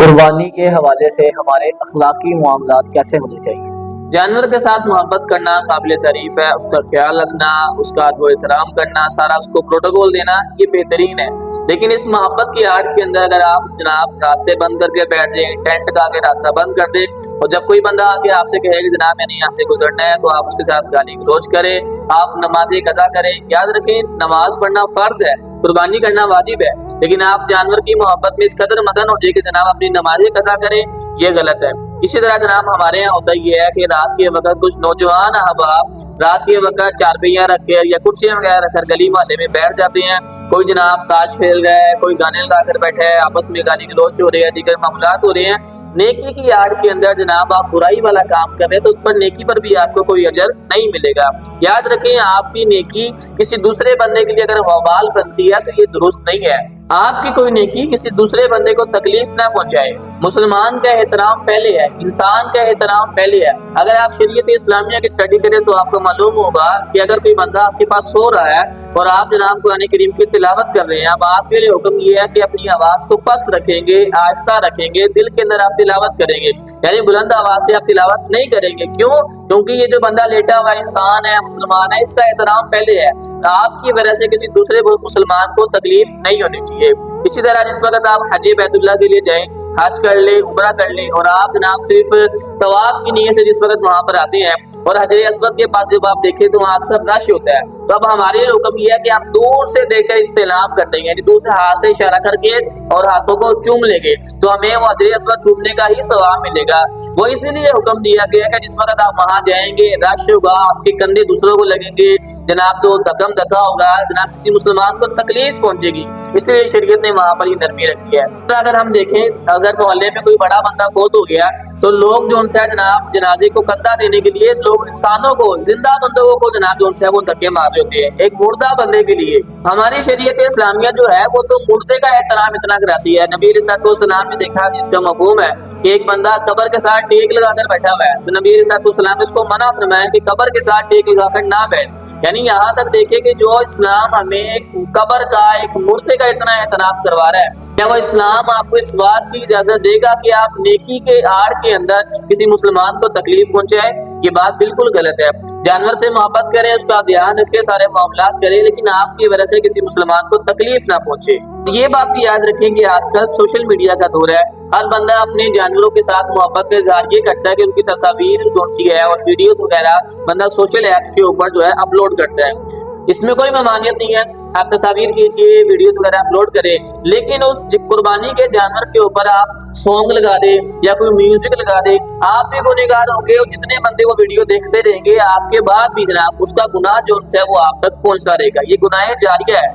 कुर्बानी के हवाले से हमारे अखलाकी मामलात कैसे होने चाहिए। जानवर के साथ मोहब्बत करना काबिल तारीफ है, उसका ख्याल रखना, उसका अदब एहतराम करना, सारा उसको प्रोटोकॉल देना, ये बेहतरीन है। लेकिन इस मोहब्बत की आड़ के अंदर अगर आप जनाब रास्ते बंद करके बैठ जाए, टेंट का के रास्ता बंद कर दे, और जब कोई बंदा आके आपसे कहे कि जनाब मैंने यहाँ से गुजरना है, तो आप उसके साथ गाली गलौज करें, आप नमाज कज़ा करें। याद रखें, नमाज पढ़ना फर्ज है, कुर्बानी करना वाजिब है, लेकिन आप जानवर की मोहब्बत में इस कदर मगन हो जाए कि जनाब अपनी नमाज कज़ा करें, ये गलत है। इसी तरह जनाब हमारे यहाँ होता ये है कि रात के वक्त कुछ नौजवान अहबाब रात के वक्त चारपहिया रख कर या कुर्सियां वगैरह रखकर गली मोहल्ले में बैठ जाते हैं। कोई जनाब ताश खेल रहा है, कोई गाने लगा कर बैठा है, आपस में गाली गलौज हो रहे हैं, दीगर मामलात हो रहे हैं। नेकी की आड़ के अंदर जनाब आप बुराई वाला काम कर रहे हैं, तो उस पर नेकी पर भी आपको कोई अजर नहीं मिलेगा। याद रखें, आपकी नेकी किसी दूसरे बंदे के लिए अगर वबाल बनती है तो ये दुरुस्त नहीं है। आपकी कोई नेकी किसी दूसरे बंदे को तकलीफ ना पहुंचाए। मुसलमान का एहतराम पहले है, इंसान का एहतराम पहले है। अगर आप शरीयत इस्लामिया की स्टडी करें तो आपको मालूम होगा कि अगर कोई बंदा आपके पास सो रहा है और आप जनाब कुरान करीम की तिलावत कर रहे हैं, अब आपके लिए हुक्म ये है कि अपनी आवाज को पस्त रखेंगे, आहिस्ता रखेंगे, दिल के अंदर आप तिलावत करेंगे, यानी बुलंद आवाज से आप तिलावत नहीं करेंगे। क्यों? क्योंकि ये जो बंदा लेटा हुआ इंसान है, मुसलमान है, इसका एहतराम पहले है। आपकी वजह से किसी दूसरे मुसलमान को तकलीफ नहीं होनी चाहिए। इसी तरह जिस वक्त आप हज बैतुल्लाह के लिए जाएं, हज कर ले, उम्रा कर ले, और आप जनाब सिर्फ तवाफ की नीयत से जिस वक्त वहां पर आते हैं और हजर अस्वद के पास जब आप देखें तो वहाँ अक्सर रश होता है, तो अब हमारे लिए हुक्म यह है कि हम दूर से देखकर इस्तेलाम कर देंगे, दूर से हाथ से इशारा करके और हाथों को चूम लेंगे, तो हमें वो हजर अस्वद चूमने का ही सवाब मिलेगा। वो इसीलिए हुक्म दिया गया कि जिस वक्त आप वहां जाएंगे रश होगा, आपके कंधे दूसरों को लगेंगे, जनाब तो धक्म धक्का होगा, जनाब किसी मुसलमान को तकलीफ पहुंचेगी, इसलिए शरीयत ने वहां पर ही नरमी रखी है। तो अगर हम देखें, अगर मोहल्ले में कोई बड़ा बंदा फौत हो गया तो लोग जो उनसे जनाब जनाजे को कंधा देने के लिए लोग इंसानों को, जिंदा बंदों को जनाब जो उनसे वो धक्के मार रहे होते हैं एक मुर्दा बंदे के लिए। हमारी शरीयत इस्लामिया जो है वो तो मुर्दे का एहतराम इतना कराती है। नबी अलैहिस्सलाम ने देखा, जिसका मफहूम है कि एक बंदा कब्र के साथ टेक लगाकर बैठा हुआ है, तो नबी अलैहिस्सलाम ने उसको मना फरमाया कि कब्र के साथ टेक लगाकर ना बैठ। यानी यहाँ तक देखे कि जो इस्लाम हमें कब्र का, एक मुर्दे का इतना एहतराम करवा रहा है, क्या वो इस्लाम आपको इस बात की इजाजत देगा कि आप नेकी के आड़ के अंदर किसी मुसलमान को तकलीफ पहुंचाए? ये बात बिल्कुल गलत है। जानवर से मोहब्बत करें, उसका ध्यान रखें, सारे मामलात करें, लेकिन आपकी वजह से किसी मुसलमान को तकलीफ ना पहुंचे। ये बात भी याद रखें कि आजकल सोशल मीडिया का दौर है, हर बंदा अपने जानवरों के साथ मोहब्बत का इजहार ये करता है कि उनकी तस्वीर जो सी है और वीडियोस वगैरह बंदा सोशल ऐप्स के ऊपर जो है अपलोड करता है। इसमें कोई ममानियत नहीं है, आप तस्वीर खींचिए, वीडियोस वगैरह अपलोड करें, लेकिन उस कुर्बानी के जानवर के ऊपर आप सॉन्ग लगा दे या कोई म्यूजिक लगा दे, आप भी गुनहगार होंगे और जितने बंदे वो वीडियो देखते रहेंगे आपके बाद भी जनाब उसका गुनाह जो उनसे है वो आप तक पहुंचता रहेगा। ये गुनाह जारिया है।